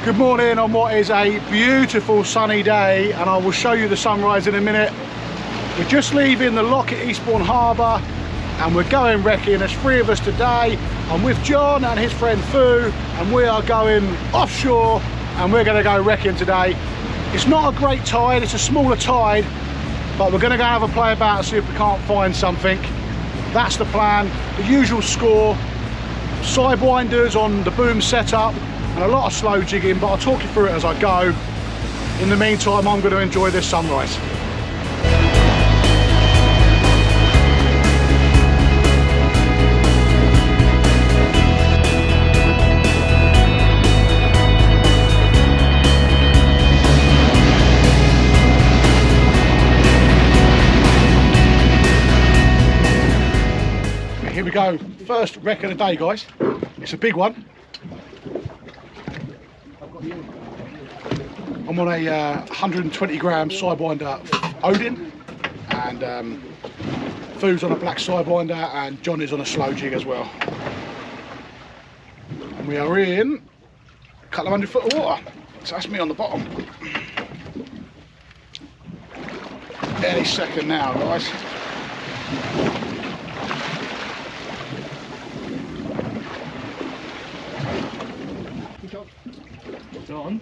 Good morning on what is a beautiful sunny day, and I will show you the sunrise in a minute. We're just leaving the lock at Eastbourne Harbour and we're going wrecking. There's 3 of us today. I'm with John and his friend Fu, and we are going offshore and we're going to go wrecking today. It's not a great tide, it's a smaller tide, but we're going to go have a play about and see if we can't find something. That's the plan. The usual score, sidewinders on the boom setup and a lot of slow jigging, but I'll talk you through it as I go. In the meantime, I'm going to enjoy this sunrise. Here we go, first wreck of the day, guys. It's a big one. I'm on a 120 gram sidewinder Odin, and Fu's on a black sidewinder, and John is on a slow jig as well. And we are in a couple of 100 foot of water, so that's me on the bottom. Any second now, guys. John.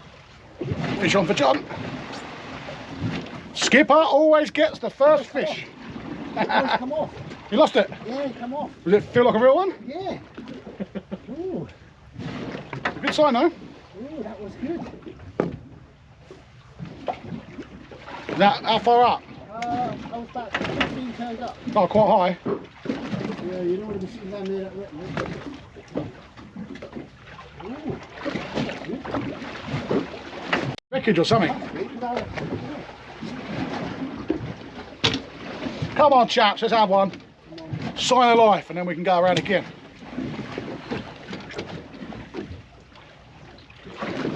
Fish on for John. Skipper always gets the first fish. It's come off. You lost it? Yeah, it come off. Does it feel like a real one? Yeah. Ooh. A good sign though. Ooh, that was good. Now, how far up? I was about 15 turns up. Oh, quite high. Yeah, you don't want to be sitting down there that wet, mate. Ooh. Wreckage or something. Come on, chaps, let's have one. Sign of life, and then we can go around again.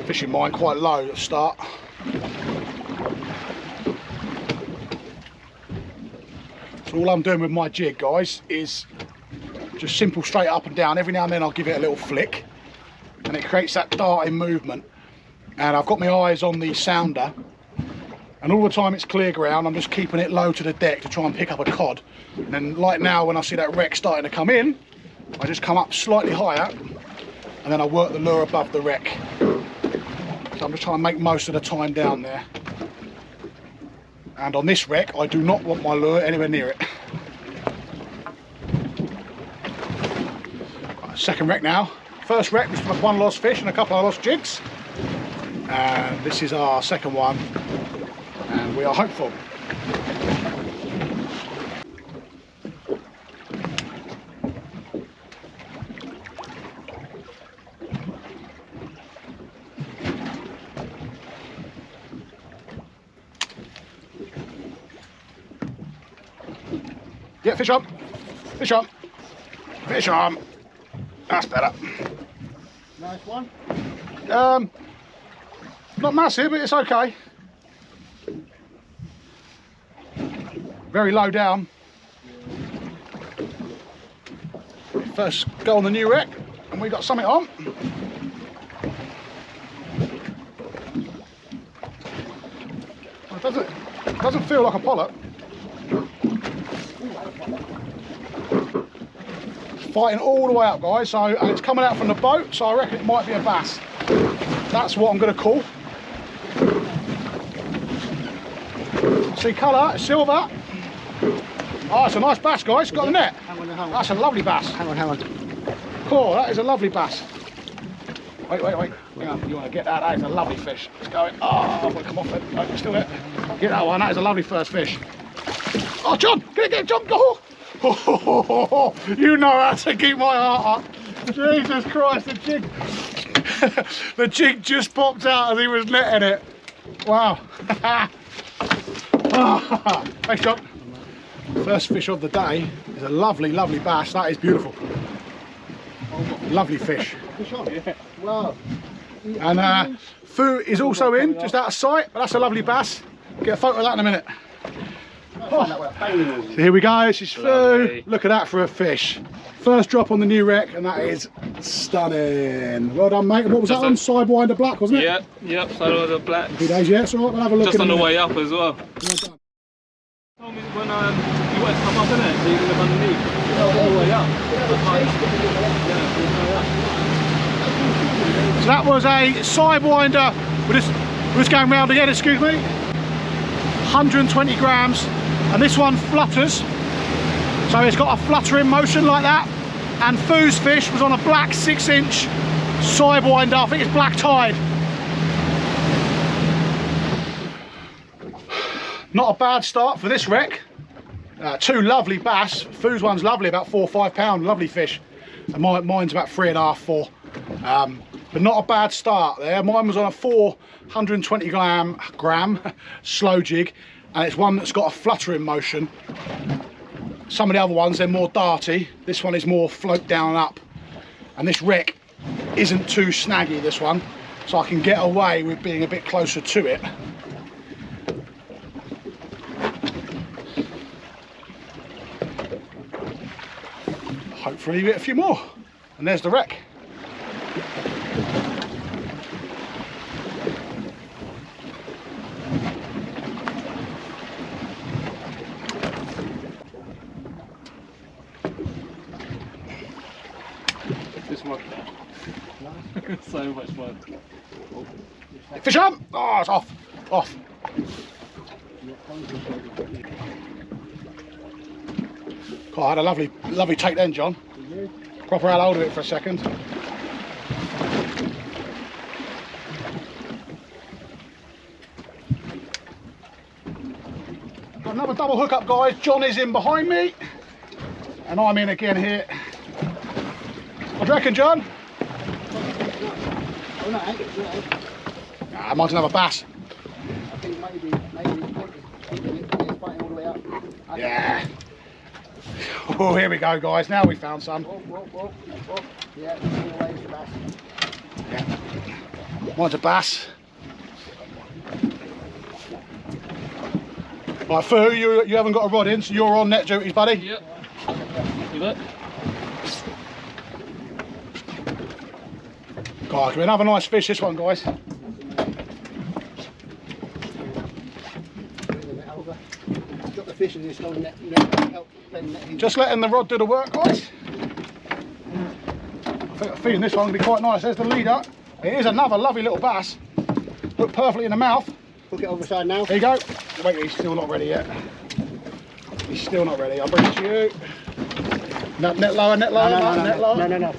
Fishing mine quite low at the start. So all I'm doing with my jig, guys, is just simple straight up and down. Every now and then I'll give it a little flick, and it creates that darting movement. And I've got my eyes on the sounder, and all the time it's clear ground, I'm just keeping it low to the deck to try and pick up a cod. And then like now, when I see that wreck starting to come in, I just come up slightly higher and then I work the lure above the wreck. So I'm just trying to make most of the time down there. And on this wreck, I do not want my lure anywhere near it. Right, second wreck now. First wreck was from 1 lost fish and a couple of lost jigs. And this is our second one, and we are hopeful. Yeah, fish on, fish on, fish on. That's better. Nice one. Not massive, but it's okay. Very low down. First go on the new wreck, and we got something on. Well, it doesn't feel like a pollock. It's fighting all the way up, guys. And it's coming out from the boat, so I reckon it might be a bass. That's what I'm going to call. See colour, it's silver. Oh, it's a nice bass, guys. Got the net. Hang on. That's a lovely bass. Hang on. Cool, that is a lovely bass. Wait. Hang on, you want to get that? That is a lovely fish. It's going. Oh, I'm going to come off it. No, it's still there. Get that one. That is a lovely first fish. Oh, John, get it, John. Go. Oh, you know how to keep my heart up. Jesus Christ, the jig. The jig just popped out as he was netting it. Wow. Thanks, John. First fish of the day is a lovely bass. That is beautiful. Lovely fish. Fish on, yeah. Wow. And Fu is also in, just out of sight, but that's a lovely bass. Get a photo of that in a minute. So here we go, this is Fu. Look at that for a fish. First drop on the new wreck, and that is stunning. Well done, mate. And what was that on? Sidewinder black, wasn't it? Yep, Sidewinder black. Happy days, yeah, it's all right, we'll have a look. Just on the way up as well. Well done. Told me when you want to come up, innit? So you can look underneath. All the way up. So that was a Sidewinder. We're just going round again, excuse me. 120 grams, and this one flutters. So it's got a fluttering motion like that. And Fu's fish was on a black 6-inch Sidewinder. I think it's black tide. Not a bad start for this wreck. Two lovely bass. Fu's one's lovely, about 4 or 5 pound, lovely fish. And mine's about 3.5, 4. But not a bad start there. Mine was on a 420 gram slow jig, and it's one that's got a fluttering motion. Some of the other ones, they're more darty. This one is more float down and up. And this wreck isn't too snaggy, this one. So I can get away with being a bit closer to it. Hopefully we get a few more. And there's the wreck. This one. So much fun. Fish up! Oh, it's off. Off. God, I had a lovely take then, John. Proper had hold of it for a second. Got another double hook up, guys. John is in behind me, and I'm in again here. What do you reckon, John? Nah, mine's another bass. I think maybe it's fighting all the way up. Yeah. Oh, here we go, guys. Now we found some. Whoa. Yeah, always a bass. Yeah. Mine's a bass. Right, Fu, you haven't got a rod in, so you're on net duties, buddy. Yep. See that? God, we're another nice fish, this one, guys. Got the fish in this long net, help net. Just letting the rod do the work, guys. I'm feeling this one will be quite nice. There's the leader. It is another lovely little bass. Look perfectly in the mouth. Hook it over the side now. There you go. Wait, he's still not ready yet. He's still not ready. I'll bring it to you. No, net lower, net lower, net lower. No.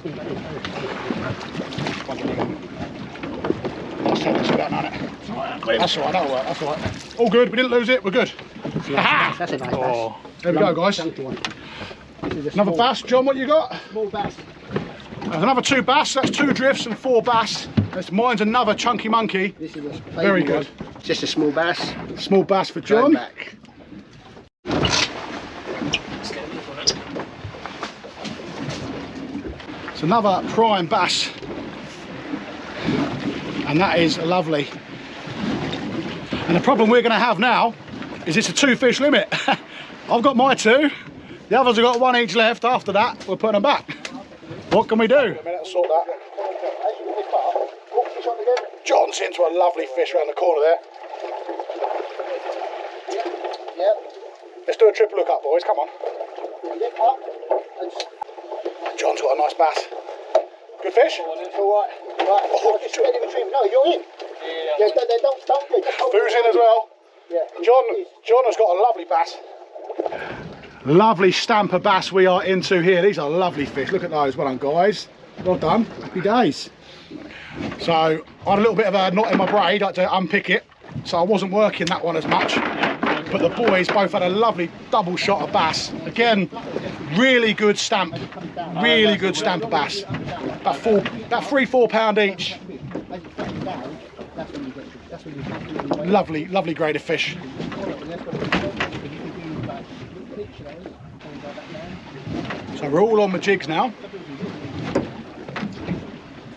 Let's take this down on it. That's all right, that'll work, that's all right. All good, we didn't lose it, we're good. Yeah, that's a nice bass. There we go, guys. Another bass. John, what you got? Small bass. There's another 2 bass, that's 2 drifts and 4 bass. Mine's another chunky monkey. This is a very good. Just a small bass. Small bass for John. Back. It's another prime bass. And that is lovely. And the problem we're going to have now is it's a 2 fish limit. I've got my 2. The others have got 1 each left. After that, we're putting them back. What can we do? Sort that. John's into a lovely fish around the corner there. Yep. Let's do a triple look up, boys. Come on. John's got a nice bass. Good fish? It's all right. Right. Just ready to retrieve. No, you're in. Yeah. Don't do it. Fu's in as well. Yeah. John has got a lovely bass. Lovely stamper bass we are into here. These are lovely fish. Look at those. Well done, guys. Well done. Happy days. So I had a little bit of a knot in my braid. I had to unpick it, so I wasn't working that one as much. But the boys both had a lovely double shot of bass. Again, really good stamp. Really good stamper bass. About 3-4 pound each. Lovely grade of fish. So we're all on the jigs now.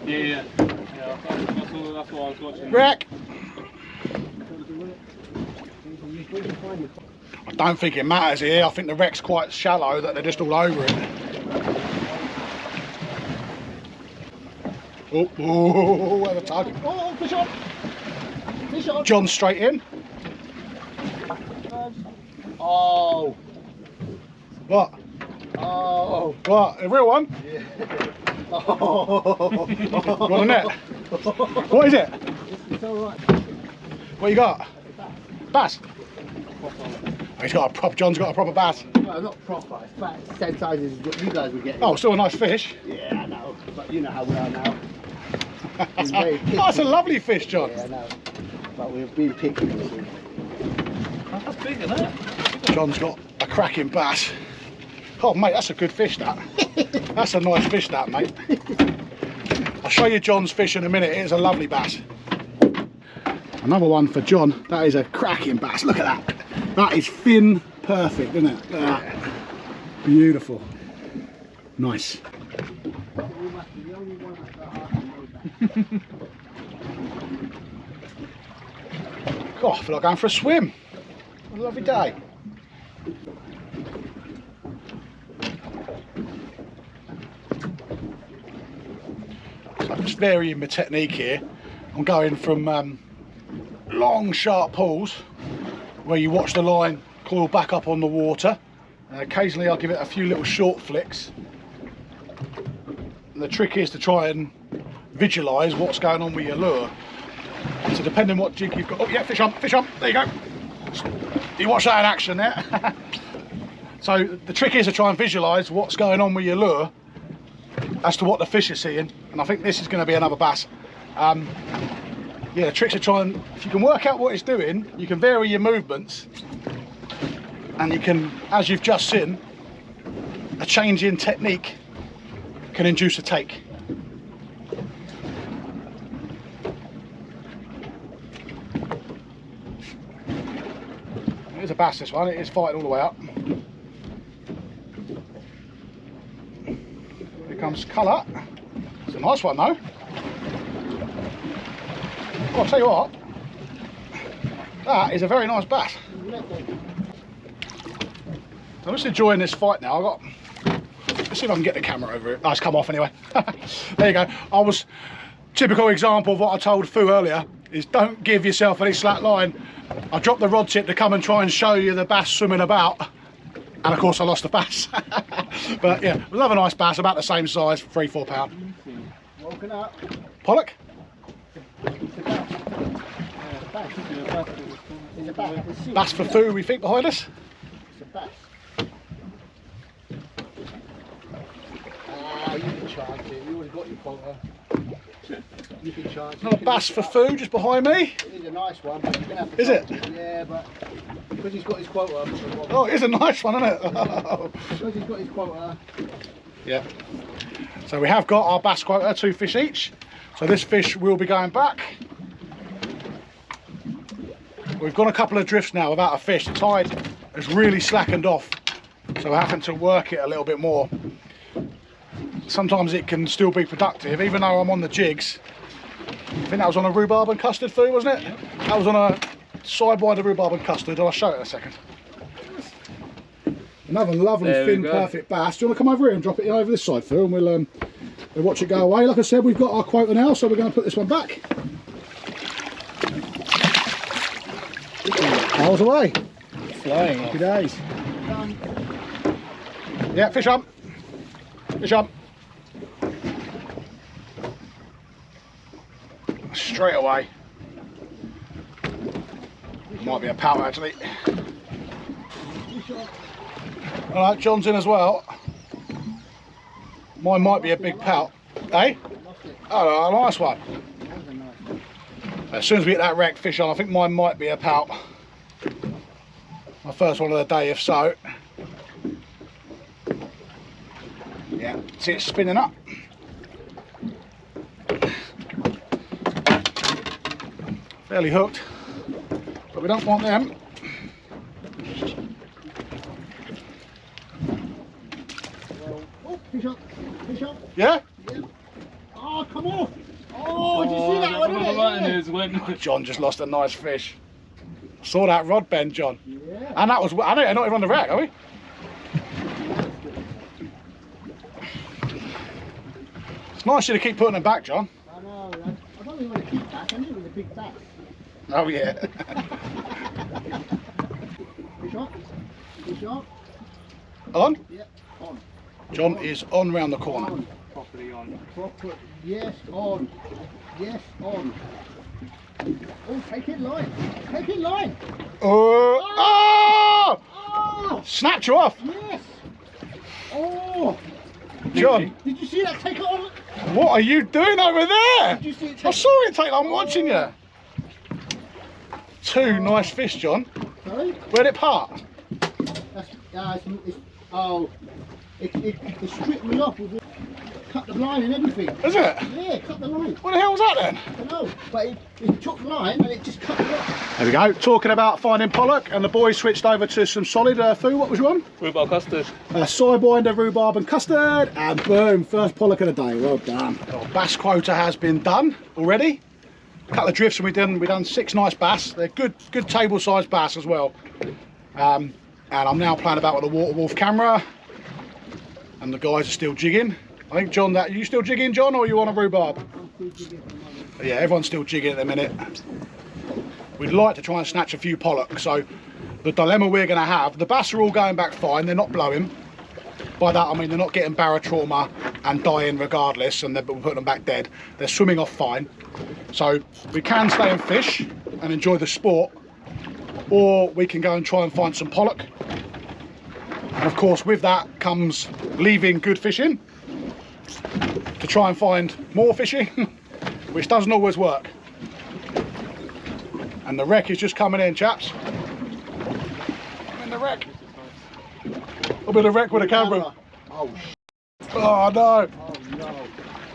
Yeah. That's what I was watching. Wreck. I don't think it matters here. I think the wreck's quite shallow that they're just all over it. Oh, have a tug. Oh, fish on! Fish on! John straight in. Oh! What? Oh! What? A real one? Yeah. Oh! You want a net? What is it? It's alright. What you got? Bass? Oh, he's got a prop. John's got a proper bass. No, not proper. It's about the same size as what you guys were getting. Oh, still a nice fish. Yeah, I know. But you know how we are now. Oh, that's a lovely fish, John. Yeah, I know. But we've been picky. That's big, isn't it? John's got a cracking bass. Oh, mate, that's a good fish, that. That's a nice fish, that, mate. I'll show you John's fish in a minute. It's a lovely bass. Another one for John. That is a cracking bass. Look at that. That is fin perfect, isn't it? Look at that. Beautiful. Nice. God, I feel like going for a swim. What a lovely day. So I'm just varying my technique here. I'm going from long sharp pulls where you watch the line coil back up on the water, and occasionally I'll give it a few little short flicks. And the trick is to try and visualise what's going on with your lure. So depending what jig you've got. Oh yeah, fish on, there you go. You watch that in action there. So the trick is to try and visualise what's going on with your lure as to what the fish are seeing, and I think this is going to be another bass. Yeah, the trick's to try and, if you can work out what it's doing, you can vary your movements, and you can, as you've just seen, a change in technique can induce a take. It is a bass, this one. It is fighting all the way up. Here comes colour. It's a nice one though. Well, I'll tell you what, that is a very nice bass. I'm just enjoying this fight now. Let's see if I can get the camera over it. Oh, it's come off anyway. There you go. Typical example of what I told Fu earlier is don't give yourself any slack line. I dropped the rod tip to come and try and show you the bass swimming about, and of course I lost the bass. But yeah, another nice bass, about the same size, 3-4 pound. Woken up. Pollock? It's a bass. Bass for Fu, we think, behind us. It's a bass. You can charge it. You already got your quota. You can charge it. Another bass for Fu just behind me. It is a nice one, but you're going to have to Is it? charge Yeah, but because he's got his quota. Oh, it is a nice one, isn't it? Because he's got his quota. Yeah. So we have got our bass quota, 2 fish each. So this fish will be going back. We've got a couple of drifts now without a fish. The tide has really slackened off, so we're having to work it a little bit more. Sometimes it can still be productive, even though I'm on the jigs. I think that was on a rhubarb and custard food, wasn't it? Yep. That was on a sidewinder rhubarb and custard. I'll show it in a second. Another lovely fin perfect bass. Do you want to come over here and drop it over this side, Phil, and we'll watch it go away. Like I said, we've got our quota now, so we're going to put this one back. Miles away. Flying. Happy days. Yeah, fish on. Fish on. Straight away. Might be a pout actually. Alright, John's in as well. Mine might be a big pout. Eh? Oh, a nice one. As soon as we get that wreck fish on, I think mine might be a pout. My first one of the day, if so. Yeah, see it spinning up. Fairly hooked, but we don't want them. Oh, fish up. Fish up. Yeah? Yeah. Oh, come on. Oh, did you see that one? Right, John just lost a nice fish. Saw that rod bend, John. Yeah. And that was, I know, not even on the wreck, are we? It's nice of you to keep putting them back, John. I know, I don't really want to keep bass, I knew it was a big bass. Oh yeah. Fish on? Fish on? On? Yeah, on. John is on round the corner. On. Properly on. Proper, yes, on. Yes, on. Oh, take it line. Take it line. Oh! Oh! Snapped you off. Yes. Oh! John, Did you see that take it on? what are you doing over there? Did you see it I take saw it take, I'm watching you. Two nice fish, John. Sorry? Where'd it part? That's, it stripped me off with cut the line and everything. Is it? Yeah, cut the line. What the hell was that then? I don't know, but it took the line and it just cut it off. There we go, talking about finding pollock, and the boys switched over to some solid food. What was you on? Rhubarb custard. Sidewinder, rhubarb and custard, and boom, first pollock of the day. Well done. Our bass quota has been done already. A couple of drifts, and we've done 6 nice bass. They're good table sized bass as well. And I'm now playing about with the Water Wolf camera, and the guys are still jigging. I think John, are you still jigging, John, or are you on a rhubarb? I'm still jigging at the moment. Yeah, everyone's still jigging at the minute. We'd like to try and snatch a few pollock, so the dilemma we're going to have, the bass are all going back fine, they're not blowing. By that I mean they're not getting barotrauma and dying regardless, and we're putting them back dead. They're swimming off fine. So we can stay and fish and enjoy the sport, or we can go and try and find some pollock. And of course with that comes leaving good fishing to try and find more fishing, which doesn't always work. And the wreck is just coming in, chaps. I'm in the wreck. I'm in the wreck with a camera. Oh, Oh no. oh no.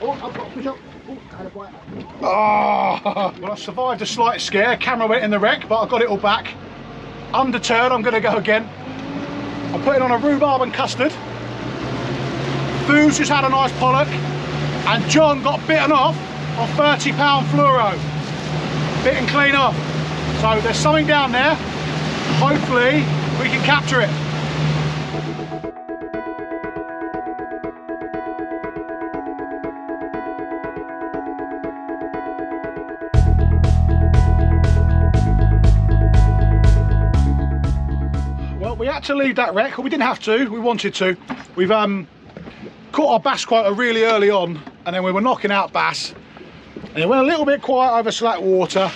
Oh, I've got a fish up. Oh, I had a bite. Oh. Well, I survived a slight scare. Camera went in the wreck, but I got it all back. Undeterred, I'm going to go again. I'm putting on a rhubarb and custard. Boo's just had a nice pollock, and John got bitten off on 30-pound fluoro. Bitten clean off. So there's something down there. Hopefully we can capture it. Well, we had to leave that wreck, or we didn't have to, we wanted to. We've caught our bass quota really early on, and then we were knocking out bass, and it went a little bit quiet over slack water,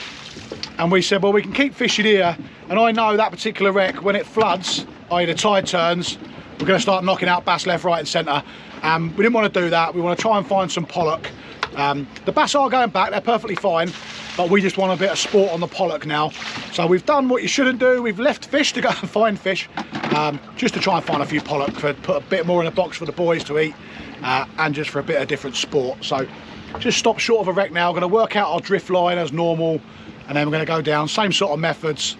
and we said, well, we can keep fishing here. And I know that particular wreck, when it floods, i.e. the tide turns, we're going to start knocking out bass left, right and centre. We didn't want to do that. We want to try and find some pollock. The bass are going back, they're perfectly fine, but we just want a bit of sport on the pollock now. So we've done what you shouldn't do. We've left fish to go and find fish, just to try and find a few pollock, put a bit more in the box for the boys to eat, and just for a bit of different sport. So just stop short of a wreck now. We're going to work out our drift line as normal, and then we're going to go down, same sort of methods,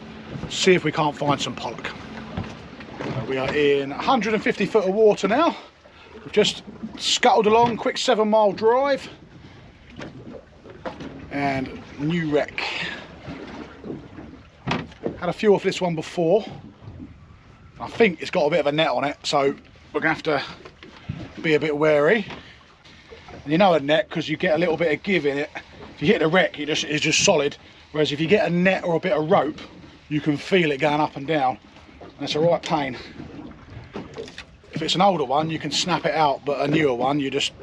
see if we can't find some pollock. We are in 150 foot of water now. We've just scuttled along, quick 7-mile drive, and new wreck. Had a few off this one before. I think it's got a bit of a net on it, so we're gonna have to be a bit wary. And you know a net, because you get a little bit of give in it. If you hit the wreck, it's just solid. Whereas if you get a net or a bit of rope, you can feel it going up and down. And it's a right pain. If it's an older one, you can snap it out, but a newer one, you're just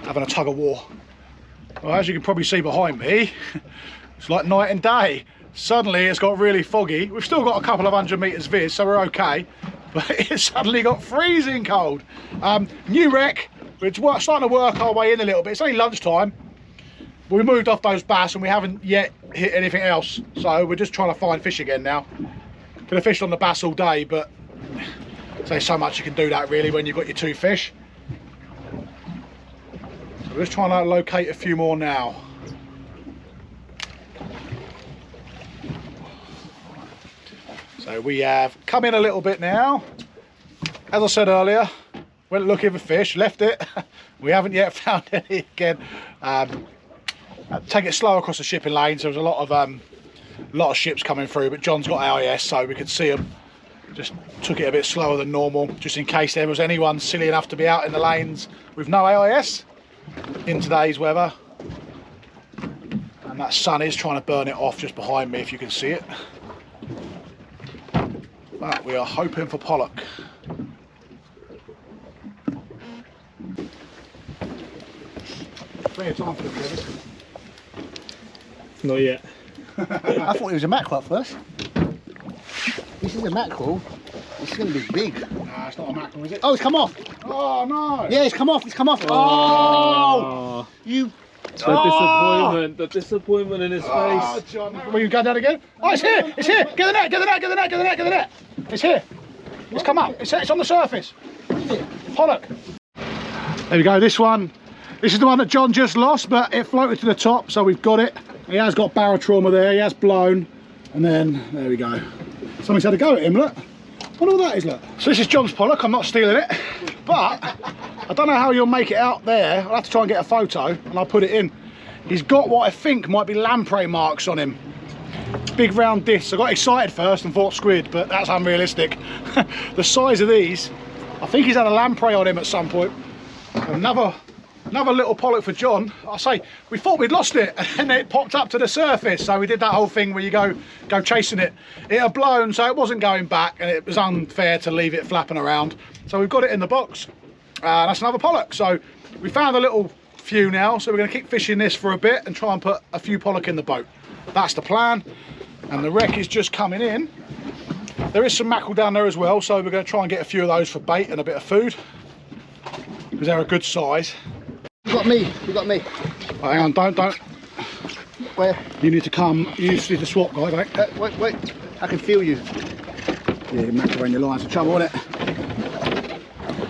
having a tug of war. Well, as you can probably see behind me, it's like night and day. Suddenly it's got really foggy. We've still got a couple of 100 metres viz, so we're okay. But it suddenly got freezing cold. New wreck, we're starting to work our way in a little bit. It's only lunchtime. We moved off those bass and we haven't yet hit anything else. So we're just trying to find fish again now. Could have fished on the bass all day, but there's so much you can do that really when you've got your 2 fish. So we're just trying to locate a few more now. So we have come in a little bit now. As I said earlier, went looking for fish, left it. We haven't yet found any again. Take it slow across the shipping lanes. There was a lot of ships coming through, but John's got AIS, so we could see them Just took it a bit slower than normal, just in case there was anyone silly enough to be out in the lanes with no AIS in today's weather. And that sun is trying to burn it off just behind me, if you can see it. But we are hoping for pollock. Plenty of time for the Travis. Not yet. I thought it was a mackerel at first. This is a mackerel. It's going to be big. Nah, it's not a mackerel, is it? Oh, it's come off. Oh no! Yeah, it's come off. It's come off. Oh, you. The disappointment in his face. John, will you go down again? Oh, it's here! It's here! Get the net! Get the net! Get the net! Get the net! Get the net! It's here! It's come up! It's on the surface! Pollock! There we go, this one. This is the one that John just lost, but it floated to the top, so we've got it. He has got barotrauma there, he has blown, and then, there we go. Somebody's had a go at him, look. What all that is, look. So this is John's pollock, I'm not stealing it, but I don't know how you'll make it out there. I'll have to try and get a photo, and I'll put it in. He's got what I think might be lamprey marks on him. Big round discs. I got excited first and thought squid, but that's unrealistic. The size of these, I think he's had a lamprey on him at some point. Another little pollock for John. I say, we thought we'd lost it, and then it popped up to the surface. So we did that whole thing where you go chasing it. It had blown, so it wasn't going back, and it was unfair to leave it flapping around. So we've got it in the box. That's another pollock. So we found a little few now, so we're going to keep fishing this for a bit and try and put a few pollock in the boat. That's the plan. And the wreck is just coming in. There is some mackerel down there as well, so we're going to try and get a few of those for bait and a bit of food, because they're a good size. You got me. You got me. Oh, hang on, don't. Where? You need to come. You need to swap, guy, mate. Wait. I can feel you. Yeah, mackerel in your line's the trouble, isn't it?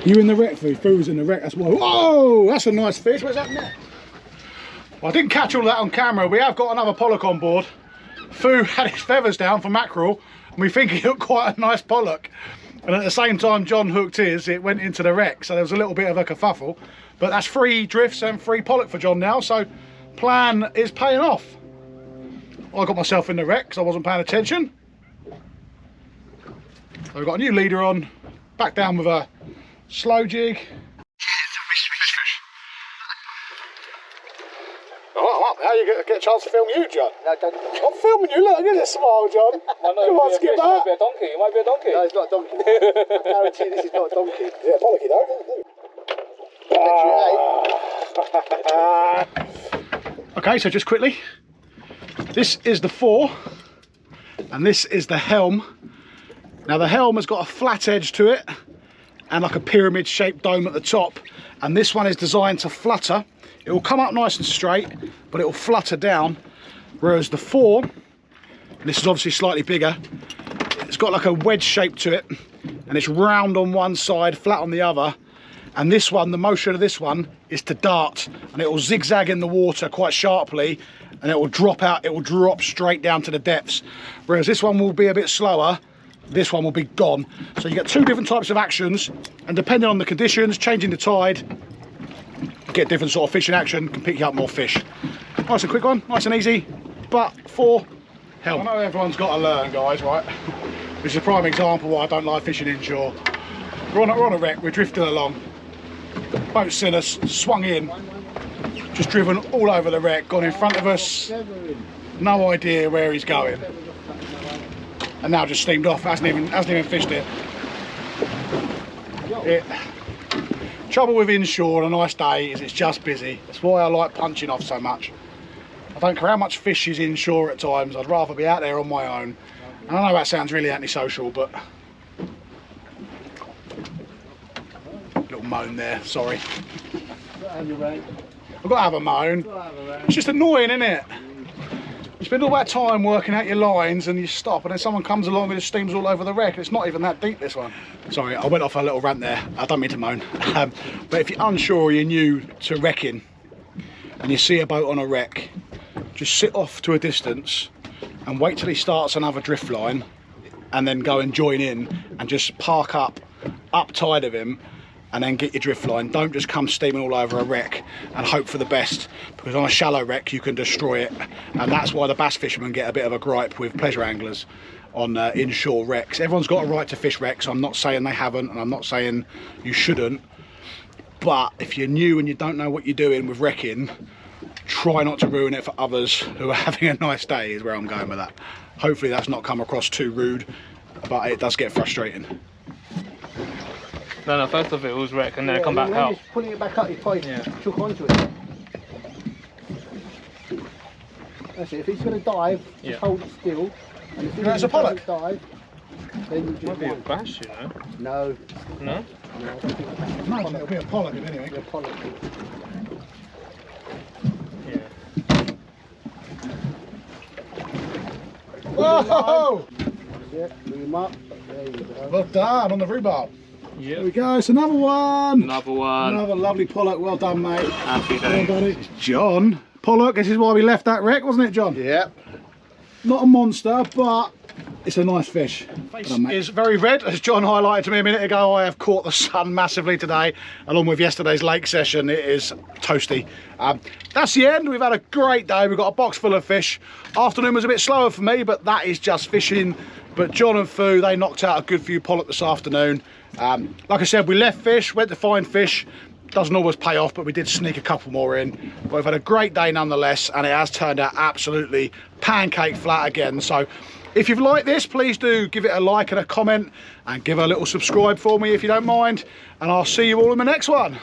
You in the wreck, Foo? Foo's in the wreck, that's why. Whoa, that's a nice fish. Where's that net? Well, I didn't catch all that on camera. We have got another pollock on board. Foo had his feathers down for mackerel, and we think he hooked quite a nice pollock. And at the same time John hooked his, it went into the wreck, so there was a little bit of a kerfuffle. But that's 3 drifts and 3 pollock for John now, so plan is paying off. I got myself in the wreck because I wasn't paying attention. So we've got a new leader on, back down with a slow jig. How you get a chance to film you, John? No, don't. I'm filming you, look at this smile, John. Come on, skip that. You might be a donkey, you might be a donkey. No, it's not a donkey. I guarantee this is not a donkey. Yeah, pollocky though. Okay, so just quickly, this is the fore, and this is the helm. Now the helm has got a flat edge to it, and like a pyramid shaped dome at the top, and this one is designed to flutter. It will come up nice and straight, but it will flutter down, whereas the fore, and this is obviously slightly bigger, it's got like a wedge shape to it, and it's round on one side, flat on the other. And this one, the motion of this one is to dart, and it will zigzag in the water quite sharply, and it will drop out, it will drop straight down to the depths. Whereas this one will be a bit slower, this one will be gone. So you get 2 different types of actions, and depending on the conditions, changing the tide, get different sort of fishing action, can pick you up more fish. Nice and quick one, nice and easy, but for help. I know everyone's got to learn, guys, right? This is a prime example why I don't like fishing inshore. We're on a wreck, we're drifting along. Boat seen us, swung in, just driven all over the wreck, gone in front of us, no idea where he's going, and now just steamed off, hasn't even fished it. Trouble with inshore on a nice day is it's just busy. That's why I like punching off so much. I don't care how much fish is inshore at times, I'd rather be out there on my own. And I know that sounds really antisocial, but little moan there, sorry. I've got to have a moan. It's just annoying, isn't it? You spend all that time working out your lines and you stop, and then someone comes along and just steams all over the wreck. It's not even that deep, this one. Sorry, I went off a little rant there. I don't mean to moan. But if you're unsure or you're new to wrecking and you see a boat on a wreck, just sit off to a distance and wait till he starts another drift line, and then go and join in and just park up tide of him, and then get your drift line. Don't just come steaming all over a wreck and hope for the best, because on a shallow wreck you can destroy it, and that's why the bass fishermen get a bit of a gripe with pleasure anglers. on inshore wrecks. Everyone's got a right to fish wrecks. I'm not saying they haven't, and I'm not saying you shouldn't. But if you're new and you don't know what you're doing with wrecking, try not to ruin it for others who are having a nice day, is where I'm going with that. Hopefully that's not come across too rude, but it does get frustrating. No, first of it was wreck and then come back out. Just pulling it back up, you probably Yeah. took onto it. That's it, if he's going to dive, just hold it still. And if That's a pollock. Dive, then you just Might be a bass, you know. No. No? No, I don't think it's a Imagine it'll be a pollock anyway. It'll be a pollock. Yeah. Whoa! Yeah, bring him up. There you go. Well done on the rhubarb. Yeah. There we go, it's another one. Another one. Another lovely pollock, well done mate. Happy Well day. done, it's John Pollock. This is why we left that wreck, wasn't it, John? Yeah. Not a monster, but it's a nice fish. Face is very red, as John highlighted to me a minute ago. I have caught the sun massively today, along with yesterday's lake session. It is toasty. That's the end. We've had a great day. We've got a box full of fish. Afternoon was a bit slower for me, but that is just fishing. But John and Fu, they knocked out a good few pollock this afternoon. Like I said, we left fish, went to find fish. Doesn't always pay off, but we did sneak a couple more in. But we've had a great day nonetheless, and it has turned out absolutely pancake flat again. So if you've liked this, please do give it a like and a comment, and give a little subscribe for me if you don't mind. And I'll see you all in the next one.